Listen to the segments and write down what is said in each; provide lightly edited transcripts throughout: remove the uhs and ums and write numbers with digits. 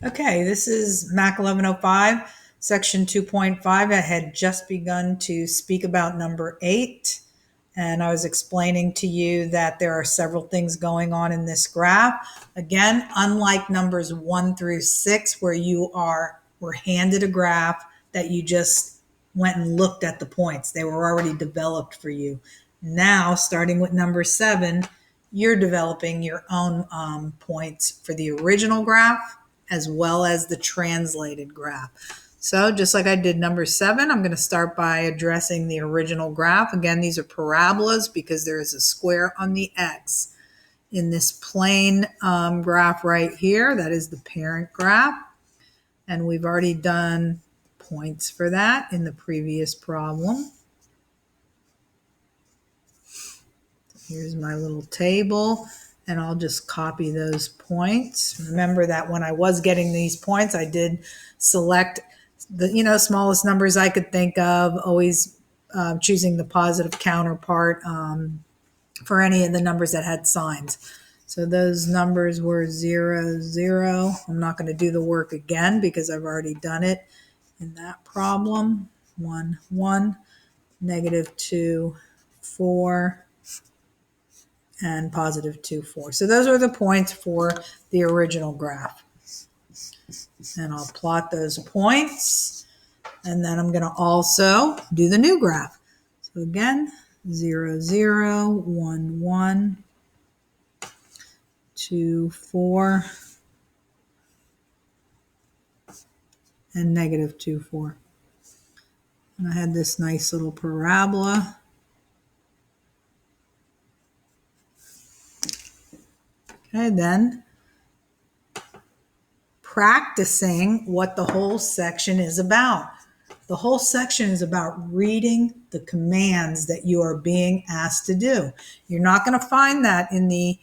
Okay, this is MAC1105, section 2.5. I had just begun to speak about number 8, and I was explaining to you that there are several things going on in this graph. Again, unlike numbers 1 through 6, where were handed a graph that you just went and looked at the points. They were already developed for you. Now, starting with number 7, you're developing your own points for the original graph as well as the translated graph. So just like I did number 7, I'm going to start by addressing the original graph. Again, these are parabolas because there is a square on the x. In this plane graph right here, that is the parent graph. And we've already done points for that in the previous problem. Here's my little table, and I'll just copy those points. Remember that when I was getting these points, I did select the smallest numbers I could think of, always choosing the positive counterpart for any of the numbers that had signs. So those numbers were 0, 0. I'm not going to do the work again because I've already done it in that problem. 1, 1, -2, 4, and +2, 4. So those are the points for the original graph. And I'll plot those points. And then I'm going to also do the new graph. So again, 0, 0, 1, 1, 2, 4, and -2, 4. And I had this nice little parabola. Okay, then practicing what the whole section is about. The whole section is about reading the commands that you are being asked to do. You're not going to find that in the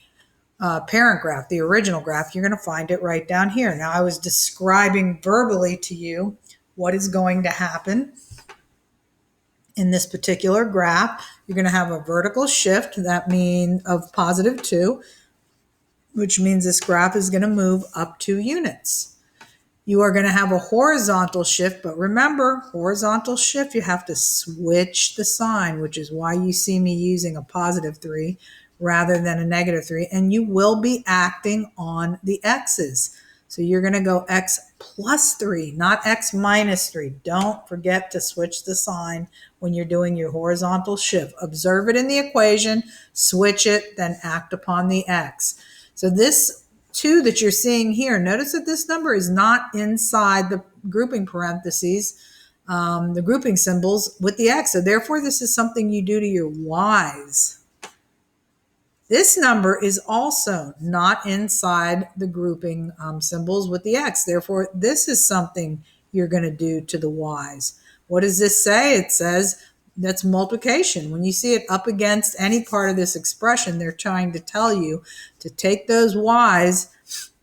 parent graph, the original graph. You're going to find it right down here. Now, I was describing verbally to you what is going to happen in this particular graph. You're going to have a vertical shift, that means of +2, which means this graph is going to move up 2 units. You are going to have a horizontal shift, but remember, horizontal shift, you have to switch the sign, which is why you see me using a +3 rather than a -3, and you will be acting on the x's. So you're going to go x +3, not x -3. Don't forget to switch the sign when you're doing your horizontal shift. Observe it in the equation, switch it, then act upon the x. So this 2 that you're seeing here, notice that this number is not inside the grouping parentheses, the grouping symbols with the x. So therefore, this is something you do to your y's. This number is also not inside the grouping symbols with the x. Therefore, this is something you're going to do to the y's. What does this say? It says that's multiplication. When you see it up against any part of this expression, they're trying to tell you to take those y's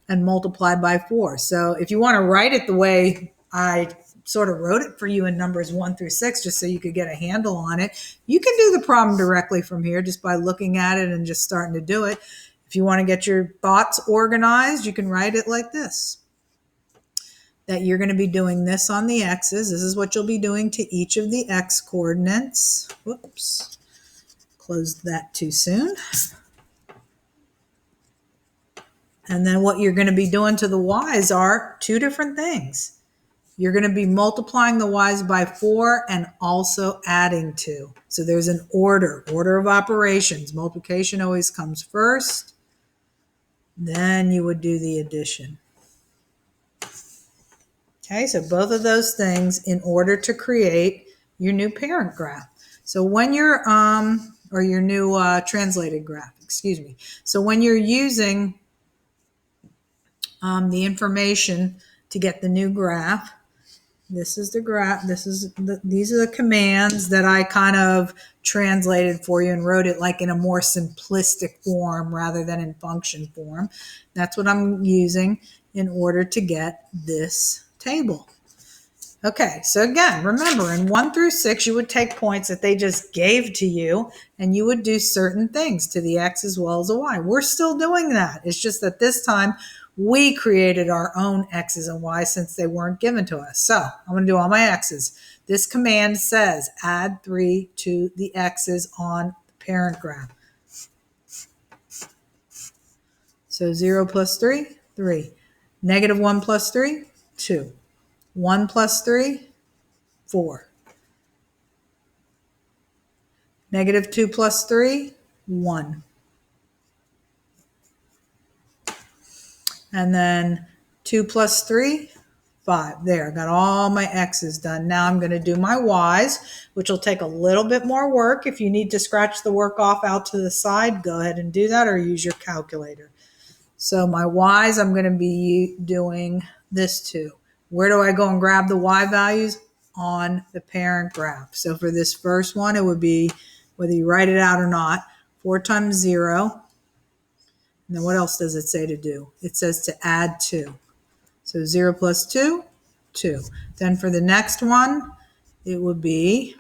and multiply by 4. So if you want to write it the way I sort of wrote it for you in numbers 1 through 6, just so you could get a handle on it, you can do the problem directly from here just by looking at it and just starting to do it. If you want to get your thoughts organized, you can write it like this. That you're going to be doing this on the x's. This is what you'll be doing to each of the x coordinates. Whoops, closed that too soon. And then what you're going to be doing to the y's are 2 different things. You're going to be multiplying the y's by 4 and also adding 2. So there's an order of operations. Multiplication always comes first. Then you would do the addition. Okay, so both of those things in order to create your new parent graph. So when you're, or your new translated graph, excuse me. So when you're using the information to get the new graph, this is the graph. These are the commands that I kind of translated for you and wrote it like in a more simplistic form rather than in function form. That's what I'm using in order to get this table. Okay, so again, remember in 1 through 6, you would take points that they just gave to you and you would do certain things to the x as well as the y. We're still doing that. It's just that this time We created our own x's and y's since they weren't given to us. So I'm going to do all my x's. This command says add 3 to the x's on the parent graph. So 0 plus 3, 3. Negative 1 plus 3, 2. 1 plus 3, 4. Negative 2 plus 3, 1. And then 2 plus 3, 5. There, got all my x's done. Now I'm going to do my y's, which will take a little bit more work. If you need to scratch the work off out to the side, go ahead and do that or use your calculator. So my y's, I'm going to be doing this too. Where do I go and grab the y values? On the parent graph. So for this first one, it would be, whether you write it out or not, 4 times 0. And then what else does it say to do? It says to add 2. So 0 plus 2, 2. Then for the next one, it would be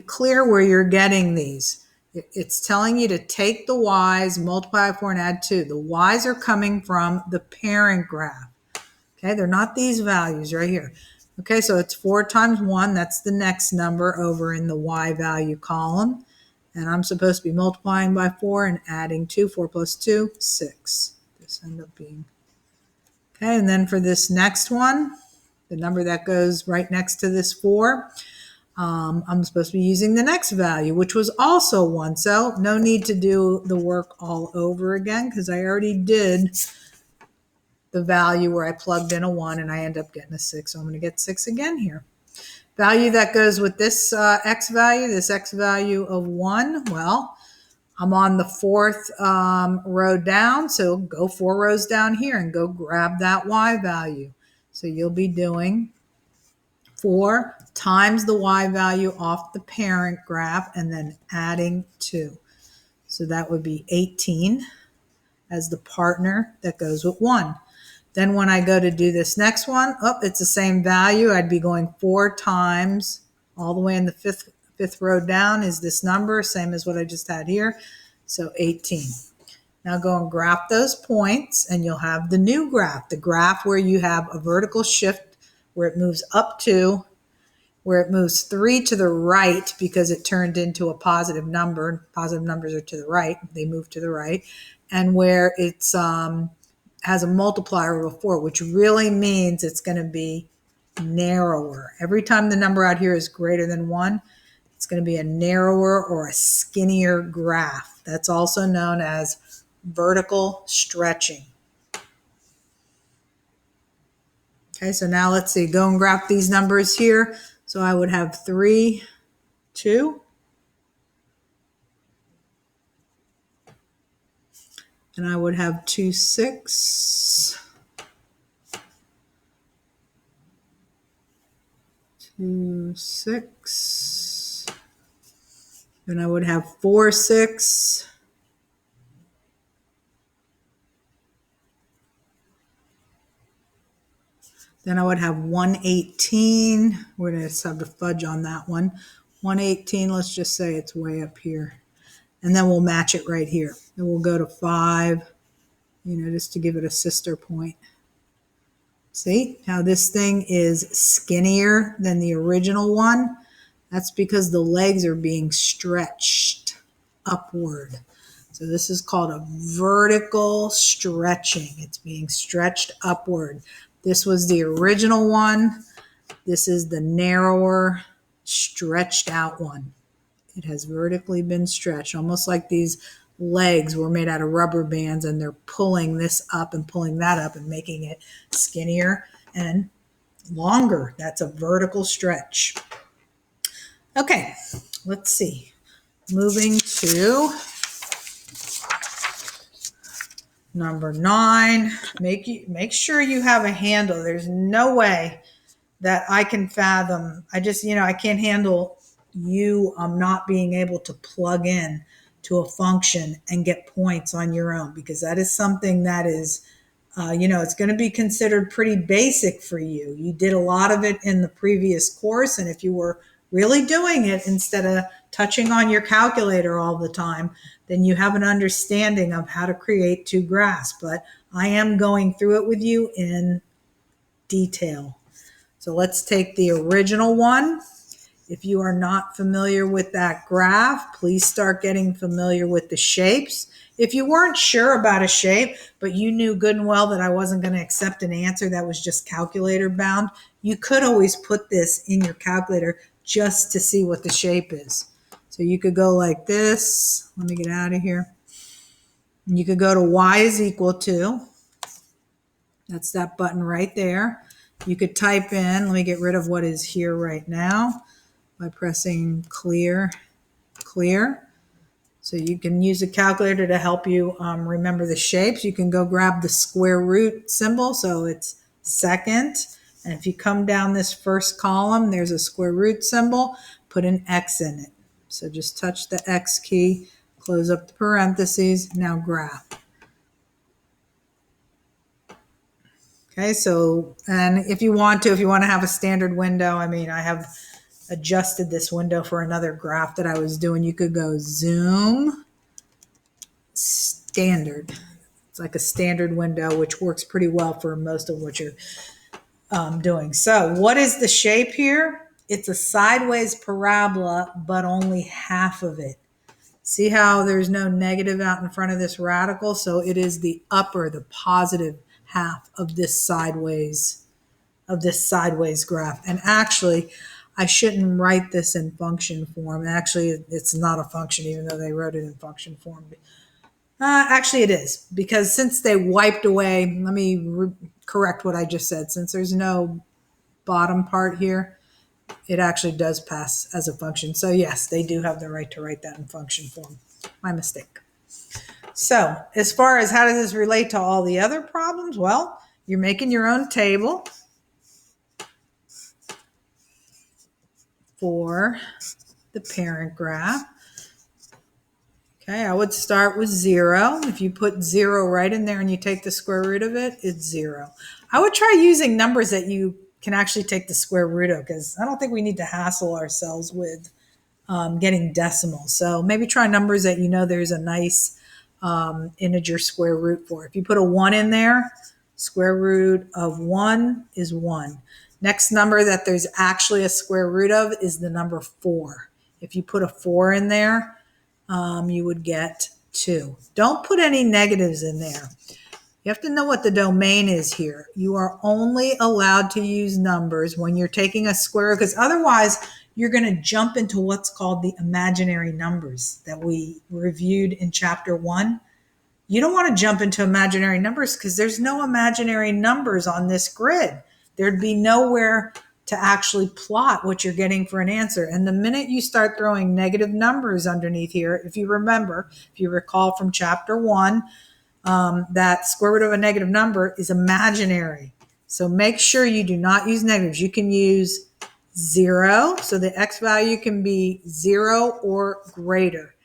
clear where you're getting these. It's telling you to take the y's, multiply by 4, and add 2. The y's are coming from the parent graph. Okay, they're not these values right here. Okay, so it's 4 times 1. That's the next number over in the y value column. And I'm supposed to be multiplying by 4 and adding 2. 4 plus 2, 6. This ends up being. Okay, and then for this next one, the number that goes right next to this 4, I'm supposed to be using the next value, which was also 1. So no need to do the work all over again because I already did the value where I plugged in a 1 and I end up getting a 6. So I'm going to get 6 again here. Value that goes with this x value of 1, well, I'm on the 4th row down, so go 4 rows down here and go grab that y value. So you'll be doing 4 times the y value off the parent graph and then adding 2. So that would be 18 as the partner that goes with 1. Then when I go to do this next one, it's the same value. I'd be going 4 times all the way in the fifth row down is this number, same as what I just had here. So 18. Now go and graph those points and you'll have the new graph, the graph where you have a vertical shift where it moves up 2, where it moves 3 to the right because it turned into a positive number. Positive numbers are to the right. They move to the right. And where it's has a multiplier of a 4, which really means it's going to be narrower. Every time the number out here is greater than 1, it's going to be a narrower or a skinnier graph. That's also known as vertical stretching. Okay, so now let's see. Go and graph these numbers here. So I would have 3, 2. And I would have 2, 6. 2, 6. Then I would have 4, 6. Then I would have 118. We're going to have to fudge on that one. 118, let's just say it's way up here. And then we'll match it right here. Then we'll go to 5, just to give it a sister point. See how this thing is skinnier than the original one? That's because the legs are being stretched upward. So this is called a vertical stretching. It's being stretched upward. This was the original one. This is the narrower, stretched out one. It has vertically been stretched, almost like these legs were made out of rubber bands and they're pulling this up and pulling that up and making it skinnier and longer. That's a vertical stretch. Okay, let's see. Moving to number 9. Make sure you have a handle. There's no way that I can fathom. I can't handle you not being able to plug in to a function and get points on your own, because that is something that is, it's going to be considered pretty basic for you. You did a lot of it in the previous course, and if you were really doing it instead of touching on your calculator all the time, then you have an understanding of how to create two graphs. But I am going through it with you in detail. So let's take the original one. If you are not familiar with that graph, please start getting familiar with the shapes. If you weren't sure about a shape, but you knew good and well that I wasn't going to accept an answer that was just calculator bound, you could always put this in your calculator just to see what the shape is. So you could go like this. Let me get out of here. And you could go to y is equal to, that's that button right there. You could type in, let me get rid of what is here right now by pressing clear. So you can use a calculator to help you remember the shapes. You can go grab the square root symbol. So it's second. And if you come down this first column, there's a square root symbol. Put an X in it. So just touch the X key, close up the parentheses. Now graph. Okay, so, and if you want to have a standard window, I mean, I have adjusted this window for another graph that I was doing. You could go zoom, standard. It's like a standard window, which works pretty well for most of what you're doing. So what is the shape here? It's a sideways parabola, but only half of it. See how there's no negative out in front of this radical? So it is the upper, the positive half of this sideways graph. And actually, I shouldn't write this in function form. Actually, it's not a function, even though they wrote it in function form. Actually, it is, because since they wiped away, let me correct what I just said. Since there's no bottom part here, it actually does pass as a function. So yes, they do have the right to write that in function form. My mistake. So as far as how does this relate to all the other problems? Well, you're making your own table for the parent graph. Okay, I would start with 0. If you put 0 right in there and you take the square root of it, it's 0. I would try using numbers that you can actually take the square root of, because I don't think we need to hassle ourselves with getting decimals. So maybe try numbers that you know there's a nice integer square root for. If you put a 1 in there, square root of 1 is 1. Next number that there's actually a square root of is the number 4. If you put a 4 in there, you would get 2. Don't put any negatives in there. You have to know what the domain is here. You are only allowed to use numbers when you're taking a square, because otherwise you're going to jump into what's called the imaginary numbers that we reviewed in chapter 1. You don't want to jump into imaginary numbers because there's no imaginary numbers on this grid. There'd be nowhere to actually plot what you're getting for an answer. And the minute you start throwing negative numbers underneath here, if you recall from chapter 1, that square root of a negative number is imaginary. So make sure you do not use negatives. You can use 0. So the x value can be 0 or greater.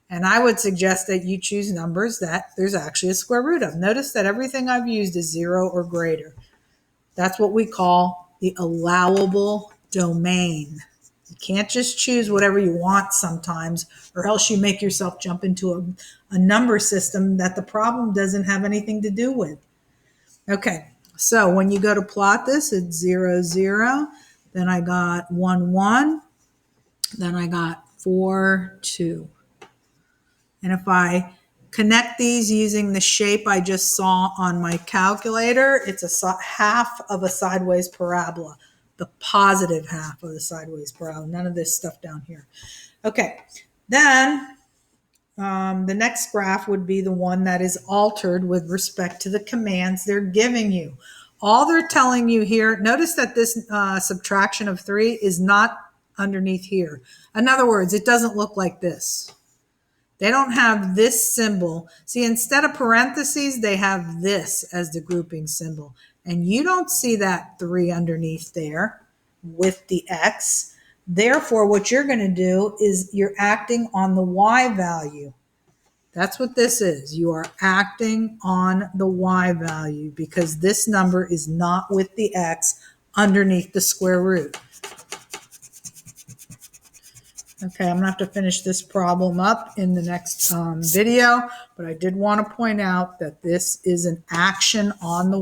And I would suggest that you choose numbers that there's actually a square root of. Notice that everything I've used is 0 or greater. That's what we call the allowable domain. You can't just choose whatever you want sometimes, or else you make yourself jump into a number system that the problem doesn't have anything to do with. Okay, so when you go to plot this, it's 0, 0. Then I got 1, 1. Then I got 4, 2. And if I connect these using the shape I just saw on my calculator, it's a half of a sideways parabola, the positive half of the sideways parabola, none of this stuff down here. Okay, then the next graph would be the one that is altered with respect to the commands they're giving you. All they're telling you here, notice that this subtraction of 3 is not underneath here. In other words, it doesn't look like this. They don't have this symbol. See, instead of parentheses, they have this as the grouping symbol. And you don't see that 3 underneath there with the X. Therefore, what you're going to do is you're acting on the Y value. That's what this is. You are acting on the Y value because this number is not with the X underneath the square root. Okay, I'm gonna have to finish this problem up in the next video, but I did want to point out that this is an action on the